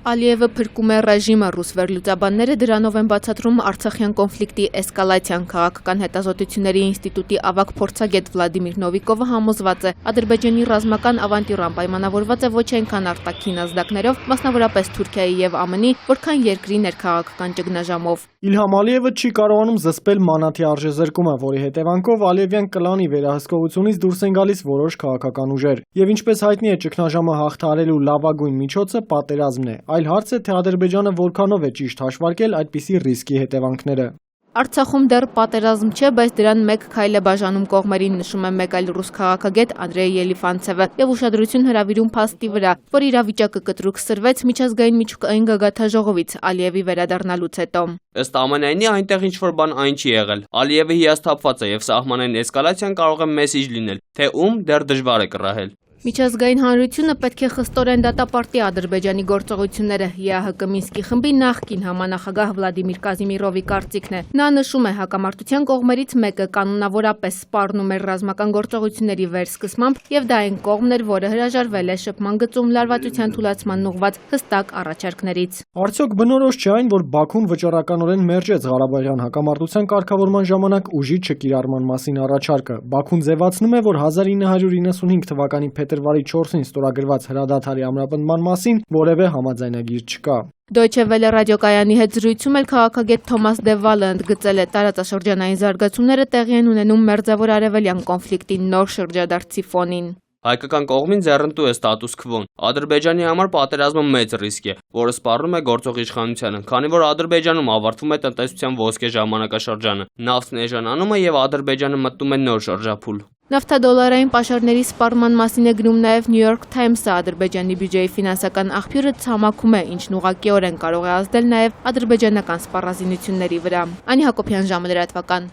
Ալիևը փրկում է ռեժիմը, ռուս վերլուծաբանները դրանով են բացատրում Արցախյան կոնֆլիկտի էսկալացիան։ Քաղաքական հետազոտությունների ինստիտուտի ավագ փորձագետ Վլադիմիր Նովիկովը համոզված է, Ադրբեջանի ռազմական ավանտյուրան պայմանավորված է ոչ այնքան արտաքին ազդակներով, մասնավորապես Թուրքիայի եւ ԱՄՆ-ի, որքան երկրի ներքաղաքական ճգնաժամով։ Իլհամ Ալիևը չի կարողանում զսպել մանաթի արժեզրկումը, որի հետևանքով Ալիևյան կլանի վերահսկողությունից դուրս են գալիս որոշ քաղաքական ուժեր։ Եվ ինչպես հայտնի է, ճգնաժամը հաղթահարելու լավագույն միջոցը պատերազմն է։ Այլ հարց է, թե Ադրբեջանը որքանով է ճիշտ հաշվարկել այդպիսի ռիսկի հետևանքները։ Արցախում դեռ պատերազմ չէ, բայց դրան մեկ քայլ է բաժանում կողմերին, նշում է մեկ այլ ռուս քաղաքագետ Անդրեյ Ելիֆանցևը եւ ուշադրություն հրավիրում փաստի վրա, որ իրավիճակը կտրուկ սրվեց միջազգային միջուկային գագաթաժողովից Ալիևի վերադառնալուց հետո։ Ըստ ամենայնի այնտեղ ինչ-որ բան այն չի եղել։ Ալիևը հիասթափված է եւ սահմանային էսկալացիան կարող է մեսիջ լինել, թե ում դեռ դժվար է կռահել։ Միջազգային հանրությունը պետք է խստորեն դատապարտի Ադրբեջանի գործողությունները, ԵԱՀԿ Մինսկի խմբի նախկին համանախագահ Վլադիմիր Կազիմիրովի կարծիքն է։ Նա նշում է, հակամարտության կողմերից մեկը կանոնավորապես սպառնում էր ռազմական գործողությունների վերսկսմամբ եւ դա այն կողմն էր, որը հրաժարվել է շփման գծում լարվածության թուլացման ուղղված հստակ առաջարկներից։ Արդյոք բնորոշ չէ այն, որ Բաքուն վճռականորեն մերժեց Ղարաբաղյան հակամարտության կարգավորման ժամանակ ուժի չկիրառման մասին առաջարկը։ Բաքուն ձևացնում է, որ 1995 թվականի փետրվարի 4-ին ստորագրված հրադադարի ամրապնդման մասին որևէ համաձայնագիր չկա։ Դոյչե Վելե ռադիոկայանի հետ զրույցում էլ քաղաքագետ Թոմաս Դևալը ընդգծել է, տարածաշրջանային զարգացումները տեղի են ունենում Մերձավոր Արևելյան կոնֆլիկտի նոր շրջադարձի ֆոնին։ Հայկական կողմին ձեռնտու է ստատուս քվոն։ Ադրբեջանի համար պատերազմը մեծ ռիսկ է, որը սպառնում է գործող իշխանությանը, քանի որ Ադրբեջանում ավարտվում է տնտեսության ոսկե ժամանակաշրջանը, նավթն էժանանում է եւ Ադրբեջանը մտնում է նոր շրջափուլ։ Նավթադոլարային պաշարների սպառման մասին է գրում նաև New York Times-ը, Ադրբեջանի բյուջեի ֆինանսական աղբյուրը ցամաքում է, ինչն ուղղակիորեն կարող է ազդել նաև ադրբեջանական սպառազինությունների վրա։ Անի Հակոբյան, ժամը լրատվական։